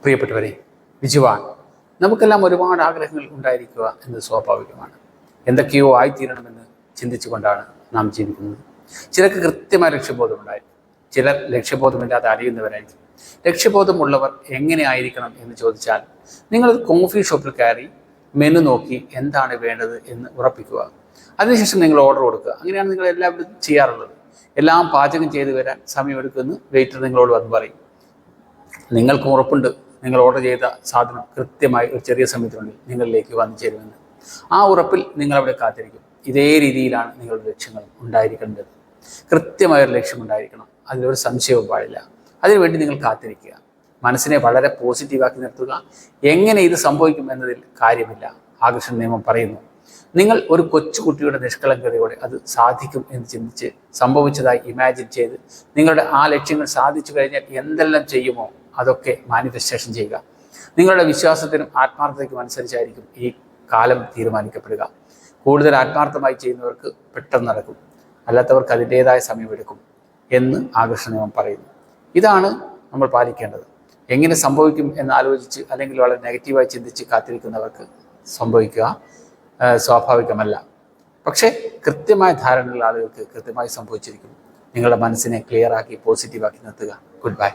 പ്രിയപ്പെട്ടവരെ, വിജുവാൻ നമുക്കെല്ലാം ഒരുപാട് ആഗ്രഹങ്ങൾ ഉണ്ടായിരിക്കുക എന്നത് സ്വാഭാവികമാണ്. എന്തൊക്കെയോ ആയിത്തീരണമെന്ന് ചിന്തിച്ചുകൊണ്ടാണ് നാം ജീവിക്കുന്നത്. ചിലർക്ക് കൃത്യമായ ലക്ഷ്യബോധമുണ്ടായിരിക്കും, ചിലർ ലക്ഷ്യബോധമില്ലാതെ അറിയുന്നവരായിരിക്കും. ലക്ഷ്യബോധമുള്ളവർ എങ്ങനെ ആയിരിക്കണം എന്ന് ചോദിച്ചാൽ, നിങ്ങൾ കോഫി ഷോപ്പിൽ കയറി മെനു നോക്കി എന്താണ് വേണ്ടത് എന്ന് ഉറപ്പിക്കുക. അതിനുശേഷം നിങ്ങൾ ഓർഡർ കൊടുക്കുക. അങ്ങനെയാണ് നിങ്ങൾ എല്ലാവരും ചെയ്യാറുള്ളത്. എല്ലാം പാചകം ചെയ്ത് വരാൻ സമയമെടുക്കുമെന്ന് വെയിറ്റർ നിങ്ങളോട് വന്ന് പറയും. നിങ്ങൾക്കും ഉറപ്പുണ്ട് നിങ്ങൾ ഓർഡർ ചെയ്ത സാധനം കൃത്യമായി ഒരു ചെറിയ സമയത്തിനുള്ളിൽ നിങ്ങളിലേക്ക് വന്നു ചേരുമെന്ന്. ആ ഉറപ്പിൽ നിങ്ങളവിടെ കാത്തിരിക്കും. ഇതേ രീതിയിലാണ് നിങ്ങളുടെ ലക്ഷ്യങ്ങൾ ഉണ്ടായിരിക്കേണ്ടത്. കൃത്യമായൊരു ലക്ഷ്യമുണ്ടായിരിക്കണം, അതിലൊരു സംശയവും പാടില്ല. അതിനുവേണ്ടി നിങ്ങൾ കാത്തിരിക്കുക. മനസ്സിനെ വളരെ പോസിറ്റീവാക്കി നിർത്തുക. എങ്ങനെ ഇത് സംഭവിക്കും എന്നതിൽ കാര്യമില്ല. ആകർഷണ നിയമം പറയുന്നു, നിങ്ങൾ ഒരു കൊച്ചുകുട്ടിയുടെ നിഷ്കളങ്കതയോടെ അത് സാധിക്കും എന്ന് ചിന്തിച്ച് സംഭവിച്ചതായി ഇമാജിൻ ചെയ്ത് നിങ്ങളുടെ ആ ലക്ഷ്യങ്ങൾ സാധിച്ചു കഴിഞ്ഞാൽ എന്തെല്ലാം ചെയ്യുമോ അതൊക്കെ മാനിഫെസ്റ്റേഷൻ ചെയ്യുക. നിങ്ങളുടെ വിശ്വാസത്തിനും ആത്മാർത്ഥതയ്ക്കും അനുസരിച്ചായിരിക്കും ഈ കാലം തീരുമാനിക്കപ്പെടുക. കൂടുതൽ ആത്മാർത്ഥമായി ചെയ്യുന്നവർക്ക് പെട്ടെന്ന് നടക്കും, അല്ലാത്തവർക്ക് അതിൻ്റേതായ സമയമെടുക്കും എന്ന് ആകർഷണ നിയമം പറയുന്നു. ഇതാണ് നമ്മൾ പാലിക്കേണ്ടത്. എങ്ങനെ സംഭവിക്കും എന്ന് ആലോചിച്ച് അല്ലെങ്കിൽ വളരെ നെഗറ്റീവായി ചിന്തിച്ച് കാത്തിരിക്കുന്നവർക്ക് സംഭവിക്കുക സ്വാഭാവികമല്ല. പക്ഷേ കൃത്യമായ ധാരണയുള്ള ആളുകൾക്ക് കൃത്യമായി സംഭവിച്ചിരിക്കും. നിങ്ങളുടെ മനസ്സിനെ ക്ലിയറാക്കി പോസിറ്റീവാക്കി നിർത്തുക. Good bye.